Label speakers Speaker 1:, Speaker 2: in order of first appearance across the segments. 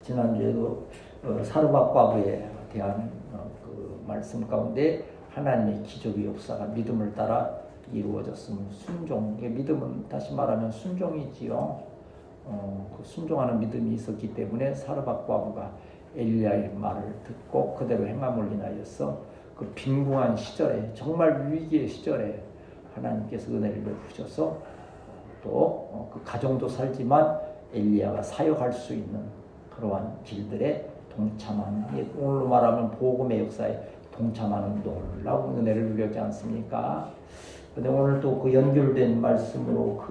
Speaker 1: 지난주에도 사르밧 과부에 대한 그 말씀 가운데 하나님의 기적의 역사가 믿음을 따라 이루어졌음. 순종. 믿음은 다시 말하면 순종이지요. 그 순종하는 믿음이 있었기 때문에 사르밧 과부가 엘리야의 말을 듣고 그대로 행함을 인하여서 그 빈궁한 시절에, 정말 위기의 시절에 하나님께서 은혜를 베푸셔서 또 그 가정도 살지만 엘리야가 사역할 수 있는 그러한 길들에 동참하는, 오늘로 말하면 복음의 역사에 동참하는 놀라운 은혜를 누렸지 않습니까? 근데 오늘 또 그 연결된 말씀으로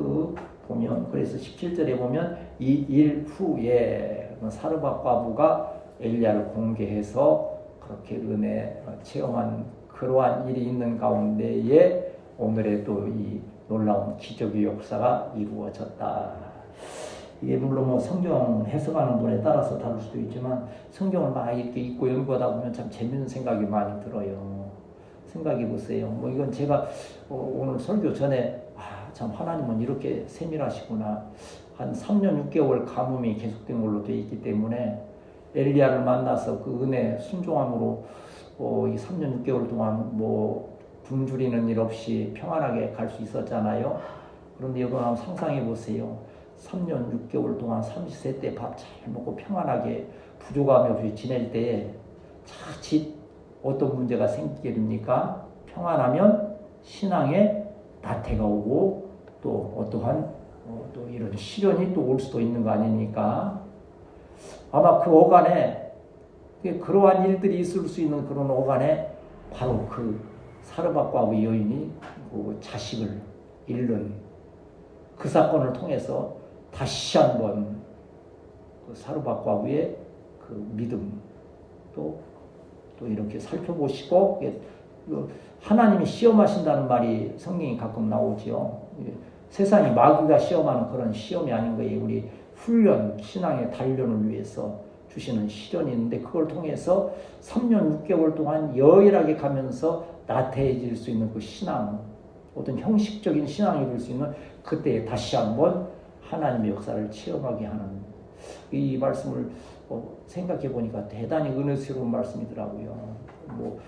Speaker 1: 보면, 그래서 17절에 보면 이 일 후에 사르밧 과부가 엘리야를 공개해서 그렇게 은혜 체험한 그러한 일이 있는 가운데에 오늘의 또 이 놀라운 기적의 역사가 이루어졌다. 이게 물론 뭐 성경 해석하는 분에 따라서 다를 수도 있지만 성경을 막 이렇게 읽고 연구하다 보면 참 재밌는 생각이 많이 들어요. 생각해 보세요. 뭐 이건 제가 오늘 설교 전에 참 하나님은 이렇게 세밀하시구나. 한 3년 6개월 가뭄이 계속된 걸로 되어 있기 때문에 엘리야를 만나서 그 은혜 순종함으로 이 3년 6개월 동안 뭐 굶주리는 일 없이 평안하게 갈 수 있었잖아요. 그런데 여러분 한번 상상해 보세요. 3년 6개월 동안 30세 때 밥 잘 먹고 평안하게 부족함이 없이 지낼 때에 자칫 어떤 문제가 생기게 됩니까? 평안하면 신앙에 나태가 오고 또 어떠한 또 이런 시련이 또 올 수도 있는 거 아닙니까? 아마 그 어간에 그러한 일들이 있을 수 있는 그런 어간에 바로 그 사르밧 과부 여인이 그 자식을 잃는 그 사건을 통해서 다시 한번 그 사르밧 과부의 그 믿음 또 이렇게 살펴보시고, 하나님이 시험하신다는 말이 성경이 가끔 나오지요. 세상이 마귀가 시험하는 그런 시험이 아닌 거예요. 우리 훈련, 신앙의 단련을 위해서 주시는 시련이 있는데 그걸 통해서 3년 6개월 동안 여일하게 가면서 나태해질 수 있는 그 신앙, 어떤 형식적인 신앙이 될 수 있는 그때에 다시 한번 하나님의 역사를 체험하게 하는 이 말씀을 생각해 보니까 대단히 은혜스러운 말씀이더라고요. 뭐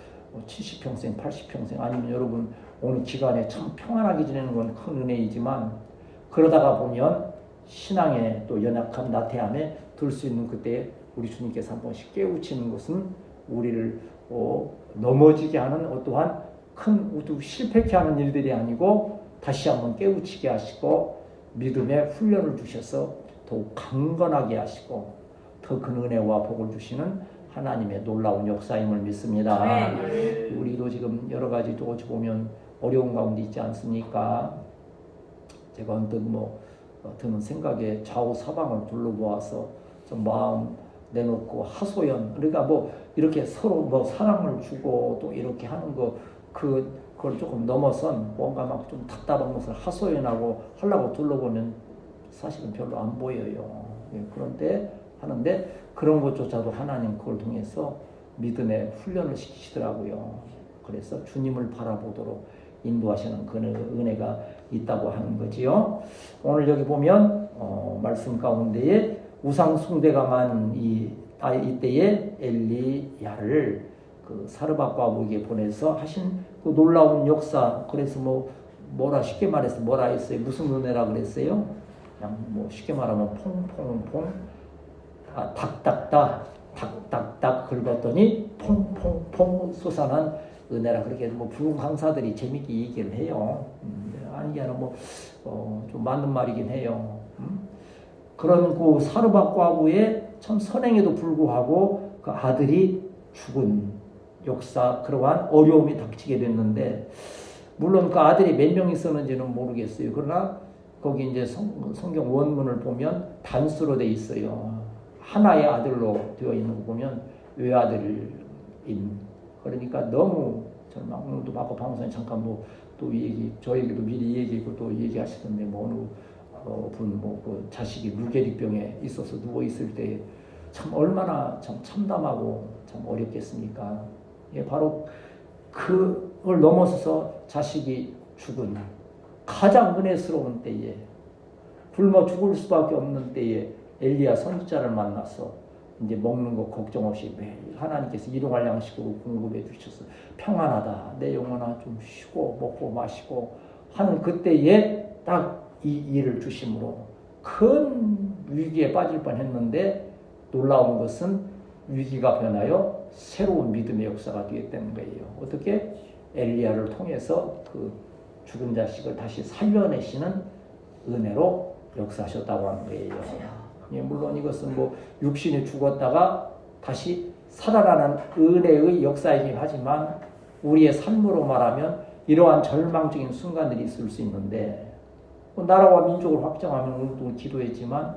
Speaker 1: 70평생, 80평생 아니면 여러분 오늘 기간에 참 평안하게 지내는 건 큰 은혜이지만 그러다가 보면 신앙의 또 연약함, 나태함에 들 수 있는 그때 우리 주님께서 한 번씩 깨우치는 것은 우리를 넘어지게 하는 어떠한 큰 실패케 하는 일들이 아니고 다시 한번 깨우치게 하시고 믿음의 훈련을 주셔서 더욱 강건하게 하시고 더 큰 은혜와 복을 주시는 하나님의 놀라운 역사임을 믿습니다. 네. 우리도 지금 여러 가지 또 어찌 보면 어려운 가운데 있지 않습니까? 제가 언뜻 드는 생각에 좌우 사방을 둘러보아서 좀 마음 내놓고 하소연, 그러니까 이렇게 서로 사랑을 주고 또 이렇게 하는 그걸 조금 넘어선 뭔가 막 좀 답답한 것을 하소연하고 하려고 둘러보면 사실은 별로 안 보여요. 그런데 하는데 그런 것조차도 하나님 그걸 통해서 믿음의 훈련을 시키시더라고요. 그래서 주님을 바라보도록 인도하시는 그 은혜가 있다고 하는 거지요. 오늘 여기 보면 말씀 가운데에 우상 숭배가 많은 이때에 엘리야를 그 사르밧 과부에게 보내서 하신 그 놀라운 역사. 그래서 뭐라 쉽게 말해서 뭐라 했어요? 무슨 은혜라 그랬어요? 그냥 쉽게 말하면 퐁퐁퐁 닥닥닥 긁었더니 퐁퐁퐁 솟아난 은혜라. 그렇게 부흥 강사들이 재밌게 얘기를 해요. 아니 아니라 좀 맞는 말이긴 해요. 그런 그 사르밧 과부의 참 선행에도 불구하고 그 아들이 죽은 역사, 그러한 어려움이 닥치게 됐는데, 물론 그 아들이 몇 명 있었는지는 모르겠어요. 그러나 거기 이제 성경 원문을 보면 단수로 돼 있어요. 하나의 아들로 되어 있는 거 보면 외아들인. 그러니까 너무 정말 오늘도 바빠 방송에 잠깐 또 저 얘기도 미리 얘기하고 또 얘기하시던데 어느 분 그 자식이 루게릭병에 있어서 누워 있을 때 참 얼마나 참 참담하고 참 어렵겠습니까? 바로 그걸 넘어서서 자식이 죽은 가장 은혜스러운 때에, 굶어 죽을 수밖에 없는 때에 엘리야 선지자를 만나서 이제 먹는 거 걱정 없이 매일 하나님께서 일용할 양식으로 공급해 주셔서 평안하다. 내 영혼아 좀 쉬고 먹고 마시고 하는 그때에 딱 이 일을 주심으로 큰 위기에 빠질 뻔했는데 놀라운 것은 위기가 변하여 새로운 믿음의 역사가 되었다는 거예요. 어떻게? 엘리야를 통해서 그 죽은 자식을 다시 살려내시는 은혜로 역사하셨다고 하는 거예요. 예, 물론 이것은 뭐 육신이 죽었다가 다시 살아나는 은혜의 역사이긴 하지만 우리의 삶으로 말하면 이러한 절망적인 순간들이 있을 수 있는데 나라와 민족을 확정하면 오늘도 기도했지만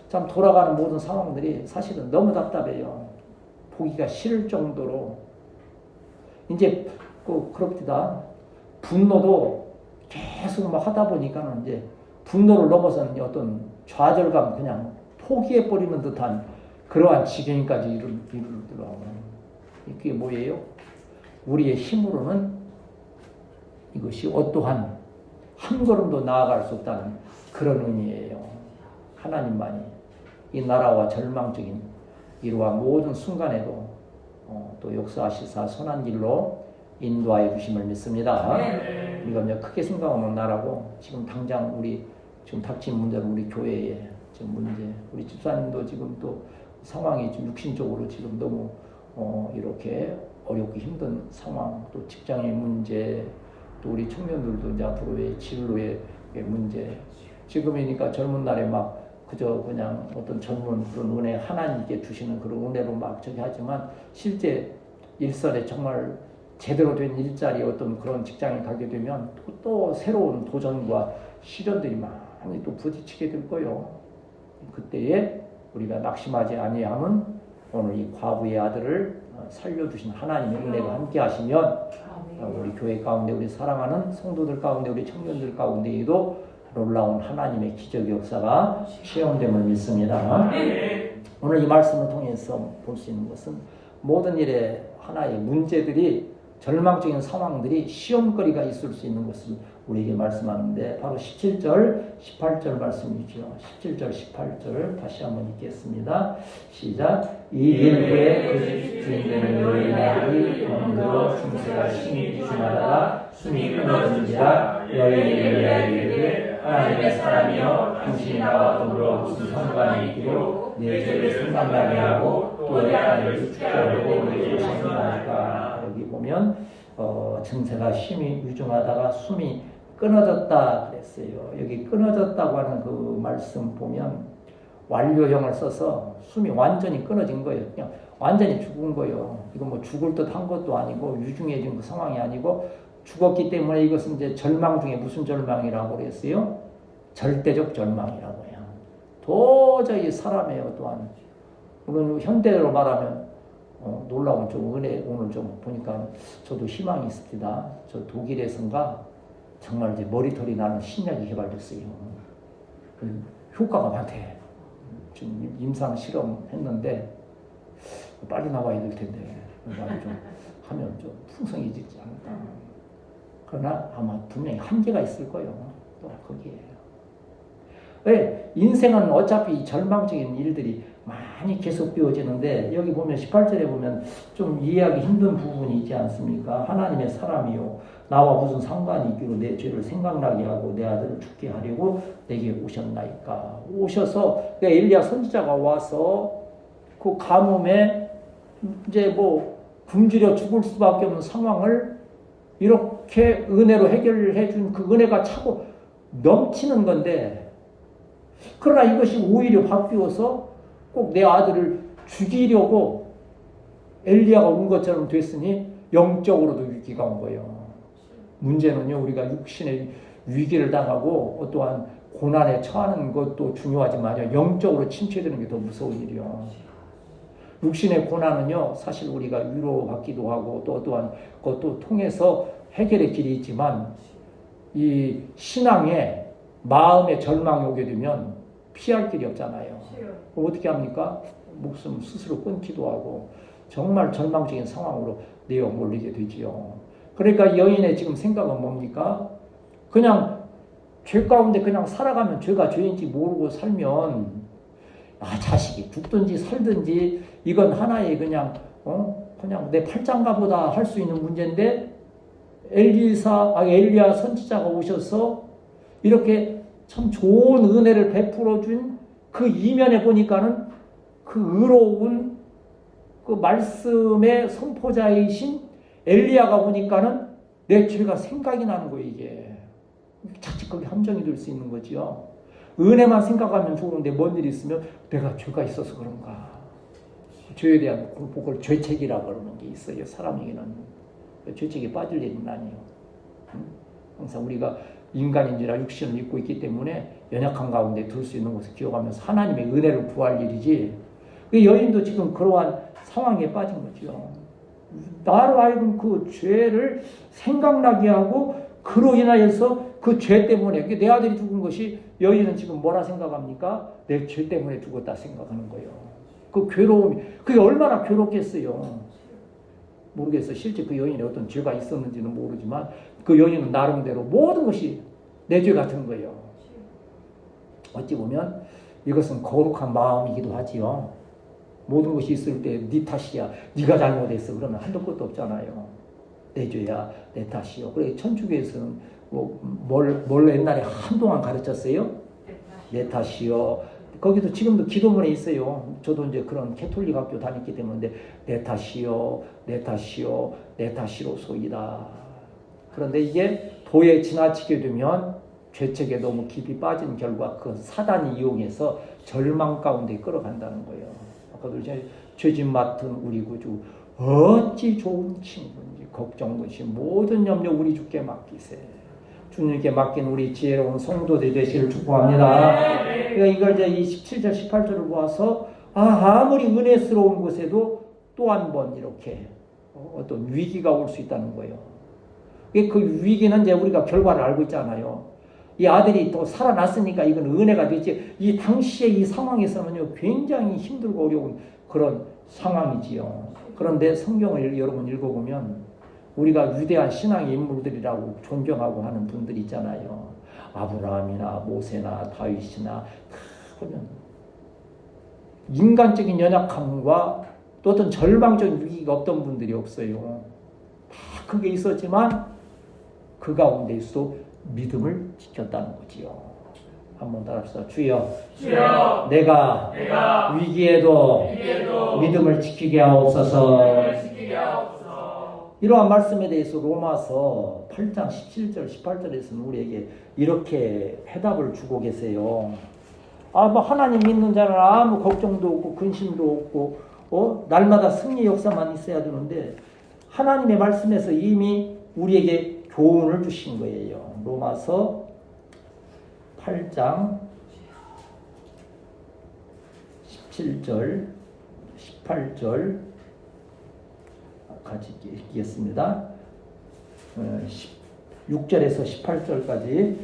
Speaker 1: 참 돌아가는 모든 상황들이 사실은 너무 답답해요. 보기가 싫을 정도로 이제 그렇다. 분노도 계속 막 하다 보니까는 이제 분노를 넘어서는 어떤 좌절감 그냥 포기해버리는 듯한 그러한 지경까지 이르더라고요. 그게 뭐예요? 우리의 힘으로는 이것이 어떠한 한 걸음도 나아갈 수 없다는 그런 의미예요. 하나님만이 이 나라와 절망적인 이러한 모든 순간에도 또 역사하시사 선한 길로 인도하여 주심을 믿습니다. 우리가 이제 크게 생각하면 나라고 지금 당장 우리 지금 닥친 문제는 우리 교회의 지금 문제, 우리 집사님도 지금 또 상황이 좀 육신적으로 지금 너무 이렇게 어렵고 힘든 상황, 또 직장의 문제, 또 우리 청년들도 이제 앞으로의 진로의 문제. 지금이니까 젊은 날에 막 그저 그냥 어떤 젊은 그런 은혜 하나님께 주시는 그런 은혜로 막 저기 하지만 실제 일선에 정말 제대로 된 일자리 어떤 그런 직장에 가게 되면 또 새로운 도전과 시련들이 많이 또 부딪히게 될 거예요. 그때에 우리가 낙심하지 아니함은 오늘 이 과부의 아들을 살려주신 하나님의 은혜가 함께 하시면 우리 교회 가운데 우리 사랑하는 성도들 가운데 우리 청년들 가운데에도 놀라운 하나님의 기적 역사가 체험됨을 믿습니다. 오늘 이 말씀을 통해서 볼 수 있는 것은 모든 일에 하나의 문제들이 절망적인 상황들이 시험거리가 있을 수 있는 것을 우리에게 말씀하는데 바로 17절, 18절 말씀이죠. 17절, 18절 다시 한번 읽겠습니다. 시작. 이 일 후에 그 주인되는 여인의 아들이 병들어 중세가 심히 기준하다가 숨이 끊어진지라 여인이 엘리야에게 이르되 하나님의 사람이여 당신이 나와 더불어 무슨 상관이 있기로 내 죄를 생각나게 하고 또 내 아들을 죽게 하려고 내게 오셨나이까. 여기 보면 증세가 심히 위중하다가 숨이 끊어졌다 그랬어요. 여기 끊어졌다고 하는 그 말씀 보면 완료형을 써서 숨이 완전히 끊어진 거예요. 그냥 완전히 죽은 거예요. 이거 뭐 죽을 듯 한 것도 아니고 유중해진 그 상황이 아니고 죽었기 때문에 이것은 이제 절망 중에 무슨 절망이라고 그랬어요? 절대적 절망이라고 해요. 도저히 사람의 어떠한 물론 현대로 말하면 놀라운 좀 은혜 오늘 좀 보니까 저도 희망이 있습니다. 저 독일에선가 정말 이제 머리털이 나는 신약이 개발됐어요. 그 효과가 많대. 지금 임상 실험했는데 빨리 나와야 될 텐데 나도 좀 하면 좀 풍성해지지 않을까. 그러나 아마 분명히 한계가 있을 거예요. 또 거기에. 왜? 인생은 어차피 절망적인 일들이 많이 계속 되어지는데 여기 보면 18절에 보면 좀 이해하기 힘든 부분이 있지 않습니까? 하나님의 사람이요 나와 무슨 상관이 있기로 내 죄를 생각나게 하고 내 아들을 죽게 하려고 내게 오셨나이까. 오셔서 엘리야 선지자가 와서 그 가뭄에 이제 뭐 굶주려 죽을 수밖에 없는 상황을 이렇게 은혜로 해결해 준 그 은혜가 차고 넘치는 건데 그러나 이것이 오히려 바뀌어서 꼭 내 아들을 죽이려고 엘리야가 온 것처럼 됐으니 영적으로도 위기가 온 거예요. 문제는요, 우리가 육신의 위기를 당하고 어떠한 고난에 처하는 것도 중요하지만 영적으로 침체되는 게 더 무서운 일이요. 육신의 고난은요, 사실 우리가 위로받기도 하고 또 어떠한 것도 통해서 해결의 길이 있지만 이 신앙에 마음의 절망이 오게 되면 피할 길이 없잖아요. 어떻게 합니까? 목숨 스스로 끊기도 하고 정말 절망적인 상황으로 내어 몰리게 되지요. 그러니까 여인의 지금 생각은 뭡니까? 그냥 죄 가운데 그냥 살아가면 죄가 죄인지 모르고 살면 자식이 죽든지 살든지 이건 하나의 그냥 내 팔짱가 보다 할 수 있는 문제인데 엘리야 선지자가 오셔서 이렇게 참 좋은 은혜를 베풀어 준 그 이면에 보니까는 그 의로운 그 말씀의 선포자이신 엘리야가 보니까는 내 죄가 생각이 나는 거예요. 이게 자칫 거기 함정이 될 수 있는 거지요. 은혜만 생각하면 좋은데 뭔 일이 있으면 내가 죄가 있어서 그런가. 죄에 대한 공포를 죄책이라고 그러는 게 있어요. 사람에게는 죄책에 빠질 일은 아니에요. 항상 우리가 인간인지라 육신을 입고 있기 때문에 연약한 가운데 들 수 있는 것을 기억하면서 하나님의 은혜를 구할 일이지. 그 여인도 지금 그러한 상황에 빠진 거죠. 나로 하여금 그 죄를 생각나게 하고 그로 인하여서 그 죄 때문에 내 아들이 죽은 것이 여인은 지금 뭐라 생각합니까? 내 죄 때문에 죽었다 생각하는 거예요. 그 괴로움이 그게 얼마나 괴롭겠어요. 모르겠어요. 실제 그 여인에 어떤 죄가 있었는지는 모르지만 그 여인은 나름대로 모든 것이 내 죄 같은 거예요. 어찌 보면 이것은 거룩한 마음이기도 하지요. 모든 것이 있을 때 네 탓이야. 네가 잘못했어. 그러면 한도 끝도 없잖아요. 내 죄야. 내 탓이요. 그래 천주교에서는 뭘 옛날에 한동안 가르쳤어요? 내 탓이요. 거기도 지금도 기도문에 있어요. 저도 이제 그런 캐톨릭 학교 다녔기 때문에 내 탓이요. 내 탓이요. 내 탓이로소이다. 그런데 이게 도에 지나치게 되면 죄책에 너무 깊이 빠진 결과 그 사단이 이용해서 절망 가운데 끌어간다는 거예요. 아까도 이제 죄짐 맡은 우리 구주 어찌 좋은 친구인지 걱정없이 모든 염려 우리 주께 맡기세. 주님께 맡긴 우리 지혜로운 성도들 되시기를 축복합니다. 그러니까 이걸 이제 이 17절 18절을 보아서 아무리 은혜스러운 곳에도 또 한 번 이렇게 어떤 위기가 올 수 있다는 거예요. 그 위기는 이제 우리가 결과를 알고 있잖아요. 이 아들이 또 살아났으니까 이건 은혜가 됐지. 이 당시에 이 상황에서는요 굉장히 힘들고 어려운 그런 상황이지요. 그런데 성경을 여러분 읽어보면 우리가 위대한 신앙의 인물들이라고 존경하고 하는 분들 있잖아요. 아브라함이나 모세나 다윗이나 다 보면 인간적인 연약함과 또 어떤 절망적인 위기가 없던 분들이 없어요. 다 그게 있었지만 그 가운데에서도 믿음을 지켰다는 거지요. 한번 따라합시다. 주여, 내가 위기에도 믿음을 지키게 하옵소서. 이러한 말씀에 대해서 로마서 8장 17절 18절에서는 우리에게 이렇게 해답을 주고 계세요. 하나님 믿는 자는 아무 걱정도 없고 근심도 없고 날마다 승리 역사만 있어야 되는데 하나님의 말씀에서 이미 우리에게 교훈을 주신 거예요. 로마서 8장 17절 18절 같이 읽겠습니다. 6절에서 18절까지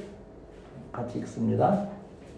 Speaker 1: 같이 읽습니다.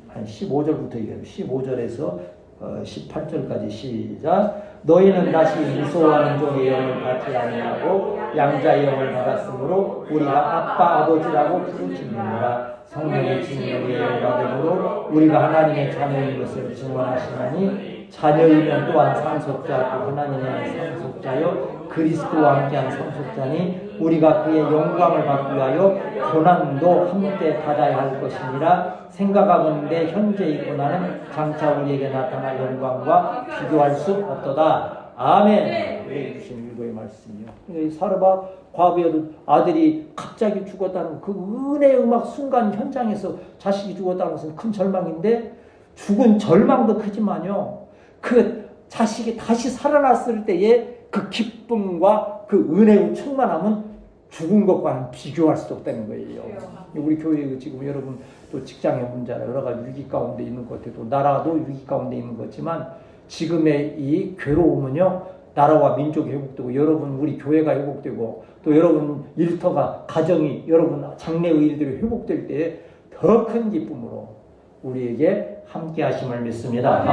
Speaker 1: 한 15절부터 얘기해요. 15절에서 18절까지 시작. 너희는 다시 무서워하는 종의 영을 받지 아니하고 양자의 영을 받았으므로 우리가 아빠 아버지라고 부르짖느니라. 성령의 진리의 영광으로 우리가 하나님의 자녀인 것을 증언하시나니 자녀이면 또한 상속자 또 하나님의 상속자요 그리스도와 함께한 상속자니 우리가 그의 영광을 받기 위하여 고난도 함께 받아야 할 것이니라. 생각하건대 현재 있고 나는 장차 우리에게 나타날 영광과 비교할 수 없도다. 아멘. 왜 주신 일도의 말씀이요. 사르밧 과부의 아들이 갑자기 죽었다는 그 은혜의 음악 순간 현장에서 자식이 죽었다는 것은 큰 절망인데 죽은 절망도 크지만요. 그 자식이 다시 살아났을 때의 그 기쁨과 그 은혜의 충만함은 죽은 것과는 비교할 수 없다는 거예요. 우리 교회 지금 여러분 또 직장의 문제나 여러 가지 위기 가운데 있는 것 같아도 나라도 위기 가운데 있는 거지만 지금의 이 괴로움은요 나라와 민족이 회복되고 여러분 우리 교회가 회복되고 또 여러분 일터가 가정이 여러분 장래의 일들이 회복될 때에 더 큰 기쁨으로 우리에게 함께 하심을 믿습니다.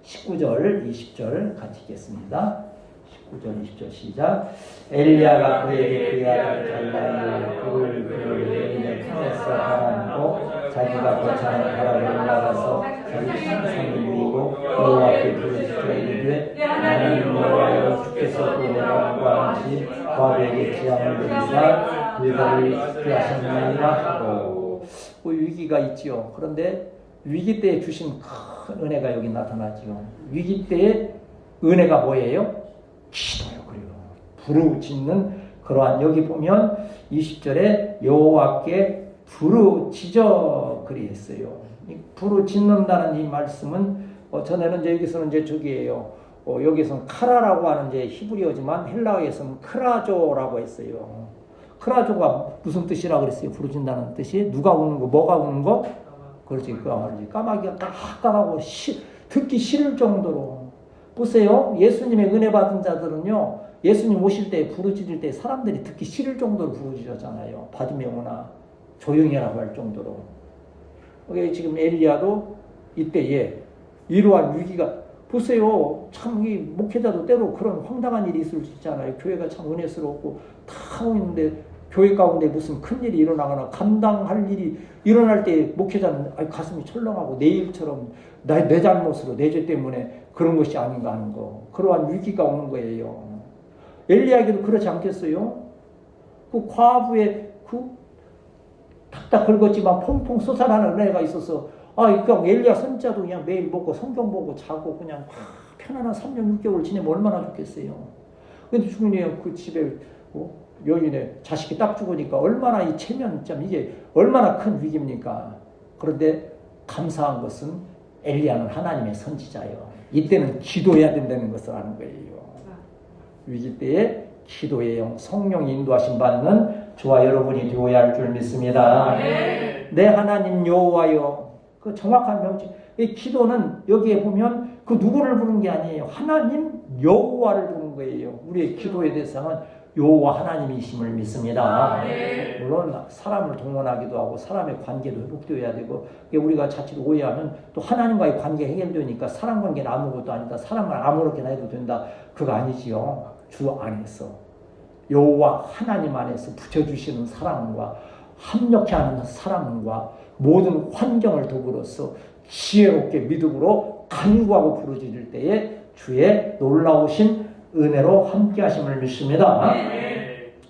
Speaker 1: 19절 20절 같이 읽겠습니다. 19절 20절 시작. 엘리야가 그에게 그의 아들 잘라이를 그를 여인의 품에서 가라앉고 자기가 거창한 바람에 올라가서 자기 산을 누이고 여호와께 부르짖어 이르되 하나님 여호와여 주께서 그와 같이 과부에게 재앙을 내리사 그들을 죽게 하셨느니라 하고 위기가 있지요. 그런데 위기 때에 주신 큰 은혜가 여기 나타나지요. 위기 때에 은혜가 뭐예요? 기도요. 그리고 부르짖는 그러한 여기 보면 20절에 여호와께 부르짖어 그리했어요. 부르짖는다는 이 말씀은 전에는 이제 여기서는 이제 저기예요. 여기서는 카라라고 하는 이제 히브리어지만 헬라어에서는 크라조라고 했어요. 크라조가 무슨 뜻이라고 그랬어요? 부르짖는다는 뜻이 누가 우는 거, 뭐가 우는 거? 그렇지, 그 말이지. 까마귀가 깜깜하고 듣기 싫을 정도로. 보세요. 예수님의 은혜 받은 자들은요, 예수님 오실 때 부르짖을 때 사람들이 듣기 싫을 정도로 부르짖었잖아요. 바디메오나 조용히 하라고 할 정도로. 지금 엘리야도 이때에 이러한 위기가 보세요. 참 이 목회자도 때로 그런 황당한 일이 있을 수 있잖아요. 교회가 참 은혜스럽고 다 하고 있는데 교회 가운데 무슨 큰 일이 일어나거나 감당할 일이 일어날 때 목회자는 가슴이 철렁하고 내 일처럼 내 잘못으로 내 죄 때문에 그런 것이 아닌가 하는 거. 그러한 위기가 오는 거예요. 엘리야에게도 그렇지 않겠어요? 그 과부의 그 탁탁 긁었지만 퐁퐁 솟아나는 은혜가 있어서 그냥 엘리야 선지자도 그냥 매일 먹고 성경 보고 자고 그냥 편안한 3년 6개월 지내면 얼마나 좋겠어요. 근데 주인이 그 집에 여인의 자식이 딱 죽으니까 얼마나 이 체면점 이게 얼마나 큰 위기입니까? 그런데 감사한 것은 엘리야는 하나님의 선지자예요. 이때는 기도해야 된다는 것을 아는 거예요. 위기 때에 기도의 영, 성령이 인도하심 받는 저와 여러분이 되어야 할 줄 믿습니다. 내 하나님 여호와여. 그 정확한 명칭. 이 기도는 여기에 보면 그 누구를 부르는 게 아니에요. 하나님 여호와를 부르는 거예요. 우리의 기도의 대상은 여호와 하나님이심을 믿습니다. 물론 사람을 동원하기도 하고 사람의 관계도 회복되어야 되고 우리가 자칫 오해하면 또 하나님과의 관계 해결되니까 사람 관계는 아무것도 아니다. 사람을 아무렇게나 해도 된다. 그거 아니지요. 주 안에서 여호와 하나님 안에서 붙여주시는 사랑과 합력해하는 사랑과 모든 환경을 더불어서 지혜롭게 믿음으로 간구하고 부르짖을 때에 주의 놀라우신 은혜로 함께 하심을 믿습니다.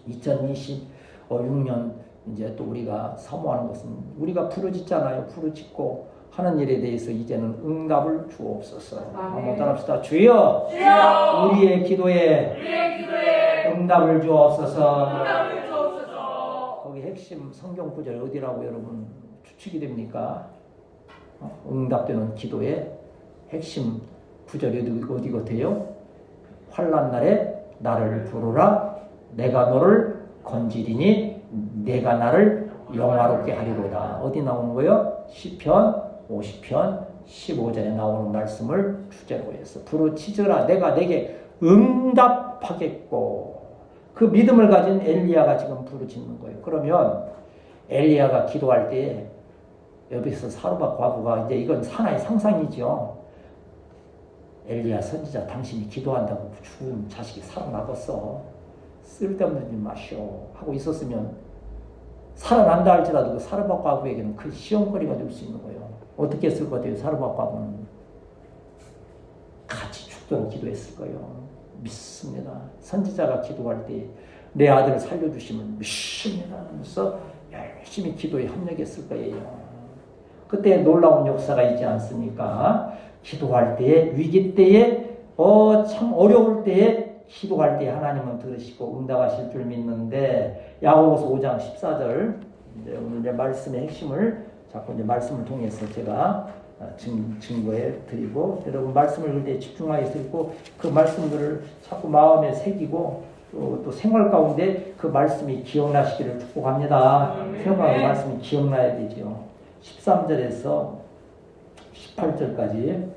Speaker 1: 2026년 이제 또 우리가 사모하는 것은 우리가 부르짖잖아요. 부르짖고 하는 일에 대해서 이제는 응답을 주옵소서. 한번 따라합시다. 주여, 우리의 기도에 응답을 주옵소서. 거기 핵심 성경 구절 어디라고 여러분 추측이 됩니까? 응답되는 기도의 핵심 구절이 어디 같아요? 환난 날에 나를 부르라. 내가 너를 건지리니 내가 나를 영화롭게 하리로다. 어디 나오는 거예요? 시편 50편 15절에 나오는 말씀을 주제로 해서 부르짖으라. 내가 내게 응답하겠고. 그 믿음을 가진 엘리야가 지금 부르짖는 거예요. 그러면 엘리야가 기도할 때 여기서 사르밧 과부가 이제 이건 하나의 상상이죠. 엘리야 선지자 당신이 기도한다고 죽은 자식이 살아나겠어. 쓸데없는 일 마시오 하고 있었으면 살아난다 할지라도 그 사르밧 과부에게는 큰 시험거리가 될 수 있는 거예요. 어떻게 했을 것 같아요? 사르밧 과부는 같이 죽도록 기도했을 거예요. 믿습니다. 선지자가 기도할 때 내 아들을 살려주시면 믿습니다 하면서 열심히 기도에 협력했을 거예요. 그때 놀라운 역사가 있지 않습니까? 기도할 때에, 위기 때에, 참 어려울 때에, 기도할 때에 하나님은 들으시고 응답하실 줄 믿는데, 야고보서 5장 14절, 오늘 이제 말씀의 핵심을 자꾸 이제 말씀을 통해서 제가 증거해 드리고, 여러분 말씀을 읽을 때 집중하여서 읽고, 그 말씀들을 자꾸 마음에 새기고, 또 생활 가운데 그 말씀이 기억나시기를 축복합니다. 생활의 말씀이 기억나야 되죠. 13절에서 18절까지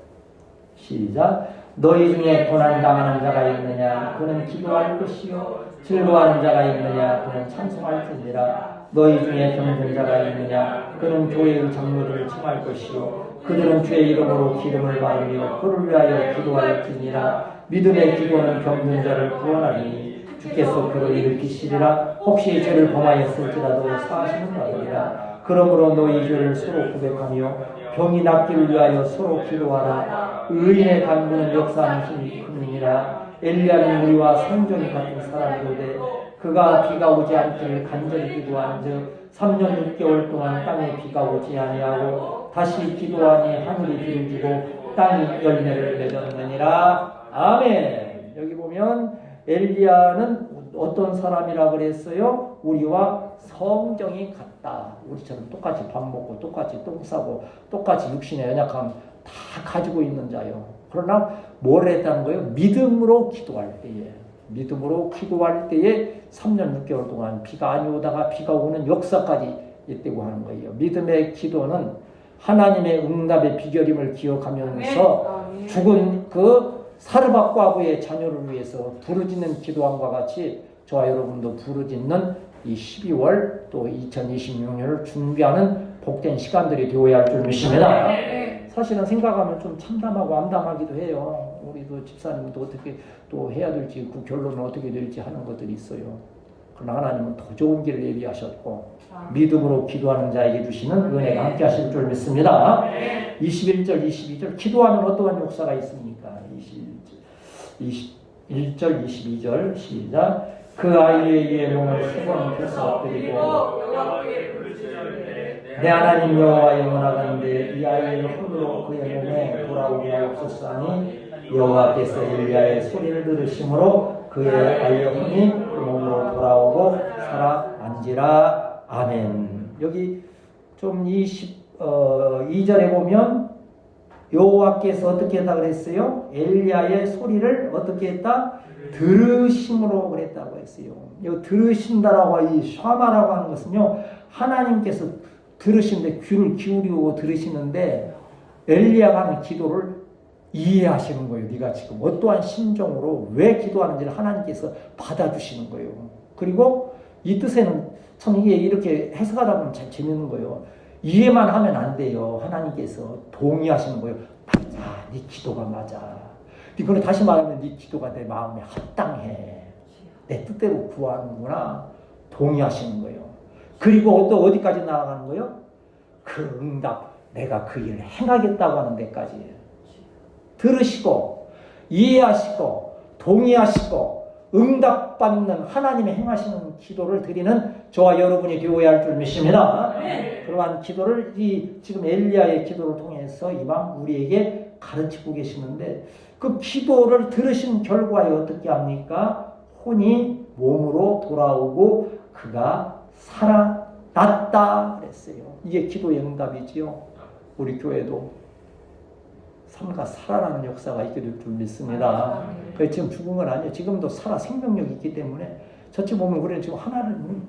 Speaker 1: 시작. 너희 중에 고난당하는 자가 있느냐? 그는 기도할 것이요. 즐거워하는 자가 있느냐? 그는 찬송할지니라. 너희 중에 병든 자가 있느냐? 그는 교회의 장로들을 청할 것이요. 그들은 주의 이름으로 기름을 바르며 그를 위하여 기도할지니라. 믿음의 기도는 병든 자를 구원하리니 주께서 그를 일으키시리라. 혹시 죄를 범하였을지라도 사하시는 바이니라. 그러므로 너희 죄를 서로 고백하며 병이 낫기를 위하여 서로 기도하라. 의인의 간구는 역사하는 힘이 큼이니라. 엘리야는 우리와 생존이 같은 사람이로되 그가 비가 오지 않기를 간절히 기도하는즉 3년 6개월 동안 땅에 비가 오지 아니하고 다시 기도하니 하늘이 비를 주고 땅이 열매를 맺었느니라. 아멘. 여기 보면 엘리야는 어떤 사람이라 그랬어요? 우리와 성정이 같다. 우리처럼 똑같이 밥 먹고 똑같이 똥 싸고 똑같이 육신의 연약함 다 가지고 있는 자요. 그러나 뭘 했다는 거예요? 믿음으로 기도할 때에, 믿음으로 기도할 때에 3년 6개월 동안 비가 안 오다가 비가 오는 역사까지 있다고 하는 거예요. 믿음의 기도는 하나님의 응답의 비결임을 기억하면서 죽은 그 사르밧 과부의 자녀를 위해서 부르짖는 기도함과 같이 저와 여러분도 부르짖는 이 12월 또 2026년을 준비하는 복된 시간들이 되어야 할 줄 믿습니다. 사실은 생각하면 좀 참담하고 암담하기도 해요. 우리도 집사님도 어떻게 또 해야 될지 그 결론은 어떻게 될지 하는 것들이 있어요. 그러나 하나님은 더 좋은 길을 예비하셨고 믿음으로 기도하는 자에게 주시는 은혜가 함께 하실 줄 믿습니다. 21절 22절 기도하면 어떠한 역사가 있습니까? 21절 22절 시작. 그 아이의 몸을 3번 펴서 엎드리고 내 하나님 여호와 영원하건대 이 아이의 손으로 그의 몸에 돌아오게 하옵소서하니 여호와께서 엘리야의 소리를 들으심으로 그의 아이의 혼이 그 몸으로 돌아오고 살아 앉으라. 아멘. 여기 좀 22절에 보면 여호와께서 어떻게 했다 그랬어요? 엘리야의 소리를 어떻게 했다? 들으심으로 그랬다고 했어요. 이 들으신다라고 이 샤마라고 하는 것은요, 하나님께서 들으시는데 귀를 기울이고 들으시는데 엘리야가 하는 기도를 이해하시는 거예요. 네가 지금 어떠한 심정으로 왜 기도하는지를 하나님께서 받아주시는 거예요. 그리고 이 뜻에는 참 이게 이렇게 해석하다 보면 참 재밌는 거예요. 이해만 하면 안 돼요. 하나님께서 동의하시는 거예요. 맞아, 네 기도가 맞아. 그걸 다시 말하면 네 기도가 내 마음에 합당해. 내 뜻대로 구하는구나. 동의하시는 거예요. 그리고 또 어디까지 나아가는 거예요? 그 응답, 내가 그 일을 행하겠다고 하는 데까지 들으시고 이해하시고 동의하시고 응답받는 하나님의 행하시는 기도를 드리는 저와 여러분이 되어야 할 줄 믿습니다. 그러한 기도를 지금 엘리야의 기도를 통해서 이방 우리에게 가르치고 계시는데 그 기도를 들으신 결과에 어떻게 합니까? 혼이 몸으로 돌아오고 그가 살아났다 그랬어요. 이게 기도의 응답이지요. 우리 교회도 삶과 살아나는 역사가 있게 될 줄 믿습니다. 그래서 지금 죽은 건 아니에요. 지금도 살아 생명력이 있기 때문에 저쪽 보면 우리는 지금 하나는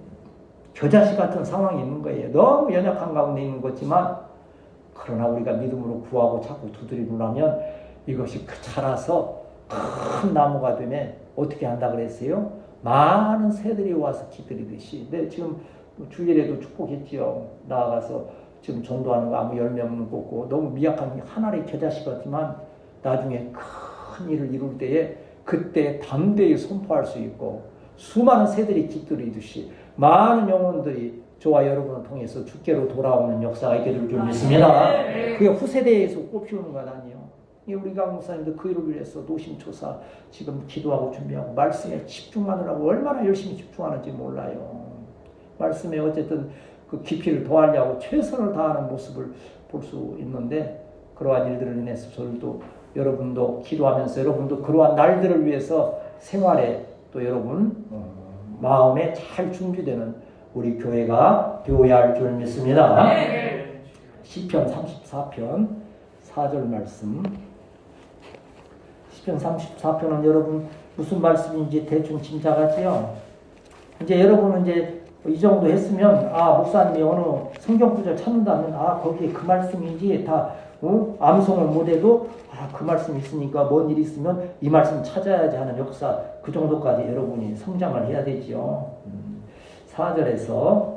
Speaker 1: 겨자씨 같은 상황이 있는 거예요. 너무 연약한 가운데 있는 거지만 그러나 우리가 믿음으로 구하고 자꾸 두드리면 이것이 자라서 큰 나무가 되면 어떻게 한다 그랬어요? 많은 새들이 와서 기다리듯이. 네, 지금 주일에도 축복했지요. 나아가서 지금 전도하는 거 아무 열매 없는 거고 너무 미약한 하나의 겨자씨 같지만 나중에 큰 일을 이룰 때에 그때 담대히 선포할 수 있고 수많은 새들이 깃들이듯이 많은 영혼들이 저와 여러분을 통해서 주께로 돌아오는 역사가 있게 될 줄 믿습니다. 그게 후세대에서 꼽히는 것 아니에요. 우리 강 목사님도 그 일을 위해서 노심초사 지금 기도하고 준비하고 말씀에 집중하느라고 얼마나 열심히 집중하는지 몰라요. 말씀에 어쨌든 그 깊이를 더하려고 최선을 다하는 모습을 볼 수 있는데 그러한 일들을 인해서 저희도 여러분도 기도하면서 여러분도 그러한 날들을 위해서 생활에 또 여러분 마음에 잘 준비되는 우리 교회가 되어야 할 줄 믿습니다. 시편 34편 4절 말씀. 시편 34편은 여러분 무슨 말씀인지 대충 짐작하지요? 이제 여러분은 이제 이 정도 했으면 목사님이 어느 성경 구절 찾는다면 거기에 그 말씀인지 다 암송을 못해도 그 말씀이 있으니까 뭔 일이 있으면 이 말씀 찾아야지 하는 역사 그 정도까지 여러분이 성장을 해야 되지요. 4절에서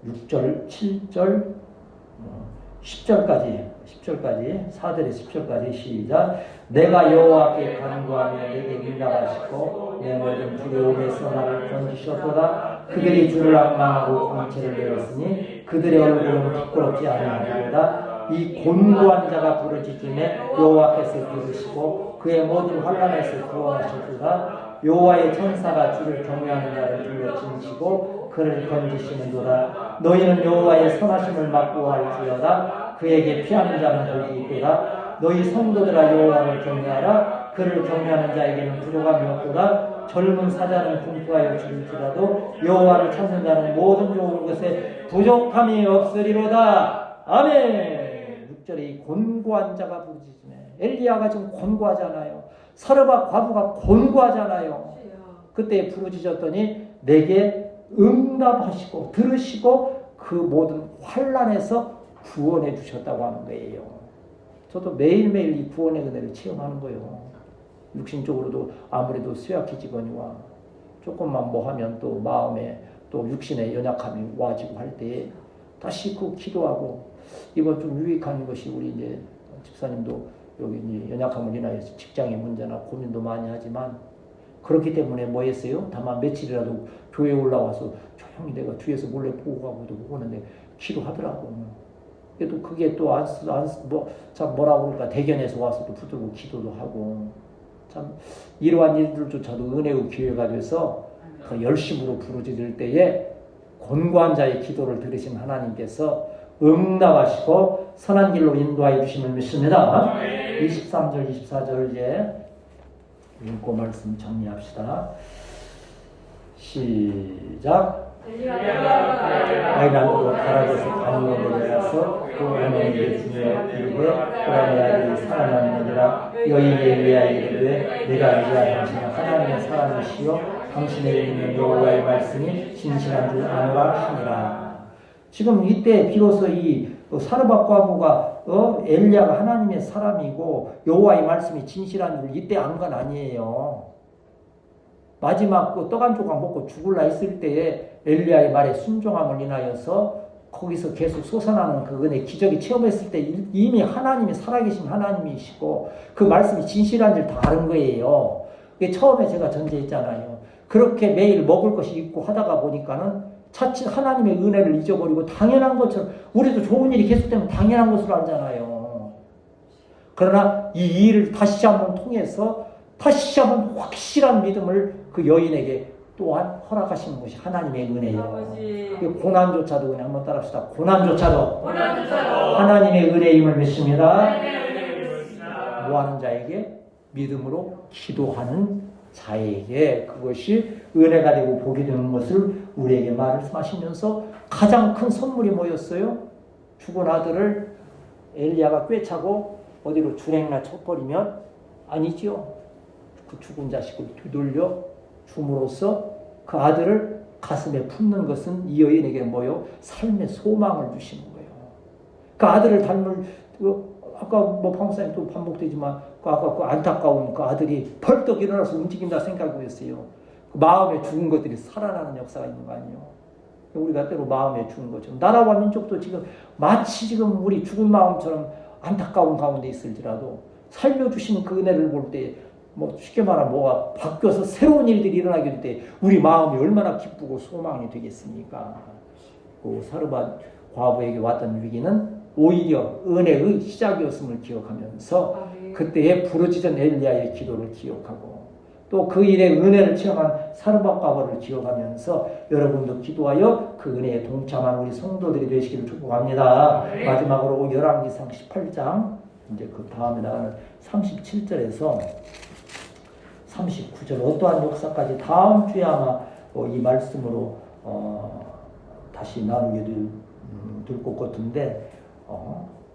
Speaker 1: 6절, 7절, 10절까지 4절에서 10절까지 시작. 내가 여호와께 간구하며 내게 민다하시고 내 모든 두려움에서 나를 건지셨도다. 그들이 주를 앙망하고 광채를 내었으니 그들의 얼굴은 부끄럽지 아니하리로다. 이 곤고한 자가 부르짖음에 여호와께서 들으시고 그의 모든 환난에서 구원하셨도다. 여호와의 천사가 주를 경외하는 자를 둘러 징시고 그를 건지시는도다. 너희는 여호와의 선하심을 맛보아할지어다. 그에게 피하는 자는 복이 있도다. 너희 성도들아 여호와를 경외하라. 그를 경외하는 자에게는 부족함이 없도다. 젊은 사자는 궁핍하여 죽을지라도 여호와를 찾는 자는 모든 좋은 것에 부족함이 없으리로다. 아멘. 6절에 이 곤고한 자가 부르짖으네. 엘리야가 지금 곤고하잖아요. 사르밧 과부가 곤고하잖아요. 그때 부르짖었더니 내게 응답하시고 들으시고 그 모든 환난에서 구원해 주셨다고 하는 거예요. 저도 매일매일 이 구원의 은혜를 체험하는 거예요. 육신적으로도 아무래도 쇠약해지거니와 조금만 뭐 하면 또 마음에 또 육신의 연약함이 와지고 할 때에 다시 그 기도하고, 이번 좀 유익한 것이 우리 이제 집사님도 여기 이제 연약함을 인하여서 직장의 문제나 고민도 많이 하지만 그렇기 때문에 뭐 했어요? 다만 며칠이라도 교회에 올라와서 조용히 내가 뒤에서 몰래 보고 가고도 오는데 기도하더라고. 그래도 그게 또 참 뭐라고 그럴까, 대견해서 와서도 붙들고 기도도 하고, 참 이러한 일들조차도 은혜의 기회가 돼서 더 열심으로 부르짖을 때에 곤고한 자의 기도를 들으신 하나님께서 응답하시고 선한 길로 인도하여 주심을 믿습니다. 23절 24절 이제 읽고 말씀 정리합시다. 시작. 아이랑으로 가라져서 가문으로 내려서 그 어머니의 주여 이르되 그라의 아들이 살아났느니라. 여인 엘리야 이르되 내가 이제야 당신은 하나님의 사람이시요 당신에게 있는 여호와의 말씀이 진실한 줄 아노라 하니라. 지금 이때 비로소 이 사르밧 과부가 엘리야가 하나님의 사람이고 여호와의 말씀이 진실한 줄 이때 안 건 아니에요. 마지막 그 떡 한 조각 먹고 죽을라 했을 때에 엘리야의 말에 순종함을 인하여서 거기서 계속 솟아나는 그 은혜 기적이 체험했을 때 이미 하나님이 살아계신 하나님이시고 그 말씀이 진실한 줄 다 아는 거예요. 처음에 제가 전제했잖아요. 그렇게 매일 먹을 것이 있고 하다가 보니까는 차츰 하나님의 은혜를 잊어버리고 당연한 것처럼, 우리도 좋은 일이 계속되면 당연한 것으로 알잖아요. 그러나 이 일을 다시 한번 통해서 다시 한번 확실한 믿음을 그 여인에게 또한 허락하시는 것이 하나님의 은혜예요. 고난조차도, 그냥 한번 따라합시다. 고난조차도 하나님의 은혜임을 믿습니다. 뭐하는 자에게? 믿음으로 기도하는 자에게 그것이 은혜가 되고 복이 되는 것을 우리에게 말씀하시면서 가장 큰 선물이 뭐였어요? 죽은 아들을 엘리야가 꿰차고 어디로 주랭이나 쳐버리면 아니지요. 그 죽은 자식을 되돌려 줌으로써 그 아들을 가슴에 품는 것은 이 여인에게 뭐요? 삶의 소망을 주시는 거예요. 그 아들을 닮을, 아까 뭐 방사님 또 반복되지만 아까 그 안타까운 그 아들이 벌떡 일어나서 움직인다 생각했어요. 그 마음에 죽은 것들이 살아나는 역사가 있는 거 아니에요? 우리가 때로 마음에 죽은 것처럼 나라와 민족도 지금 마치 지금 우리 죽은 마음처럼 안타까운 가운데 있을지라도 살려주시는 그 은혜를 볼 때 뭐 쉽게 말하면 뭐가 바뀌어서 새로운 일들이 일어나게 될 때 우리 마음이 얼마나 기쁘고 소망이 되겠습니까? 그 사르밧 과부에게 왔던 위기는 오히려 은혜의 시작이었음을 기억하면서 그때의 부르짖은 엘리야의 기도를 기억하고 또 그 일의 은혜를 체험한 사르밧 과부를 기억하면서 여러분도 기도하여 그 은혜에 동참한 우리 성도들이 되시기를 축복합니다. 마지막으로 열왕기상 18장 이제 그 다음에 나가는 37절에서 39절 어떠한 역사까지 다음 주에 아마 이 말씀으로 다시 나누게 될 것 같은데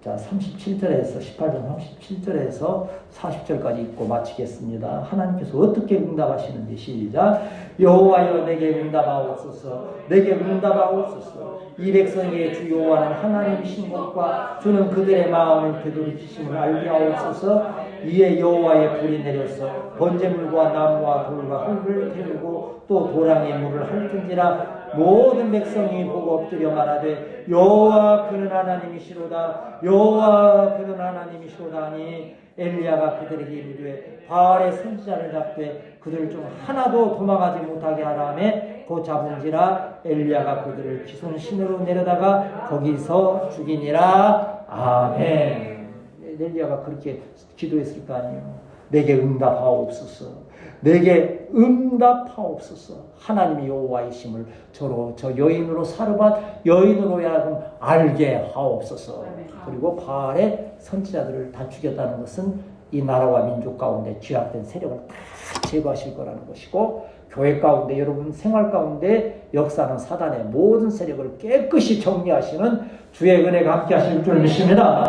Speaker 1: 자 37절에서 18절 37절에서 40절까지 읽고 마치겠습니다. 하나님께서 어떻게 응답하시는지 시작. 여호와여 내게 응답하옵소서. 내게 응답하옵소서. 이 백성의 주 여호와는 하나님이신 것과 주는 그들의 마음을 되돌이키심을 알게 하옵소서. 이에 여호와의 불이 내려서 번제물과 나무와 돌과 흙을 태우고 또 도랑의 물을 핥은지라. 모든 백성이 보고 엎드려 말하되 여호와 그는 하나님이시로다. 여호와 그는 하나님이시로다 하니 엘리야가 그들에게 이르되 바알의 선지자를 잡되 그들 중 하나도 도망하지 못하게 하라 하매 곧 잡은지라. 엘리야가 그들을 기손신으로 내려다가 거기서 죽이니라. 아멘. 엘리야가 그렇게 기도했을 거 아니에요. 내게 응답하옵소서. 내게 응답하옵소서. 하나님이 여호와이심을 저 여인으로 사르밧 여인으로 하여금 알게 하옵소서. 그리고 바알의 선지자들을 다 죽였다는 것은 이 나라와 민족 가운데 죄악된 세력을 다 제거하실 거라는 것이고, 교회 가운데 여러분 생활 가운데 역사하는 사단의 모든 세력을 깨끗이 정리하시는 주의 은혜가 함께 하실 줄 믿습니다.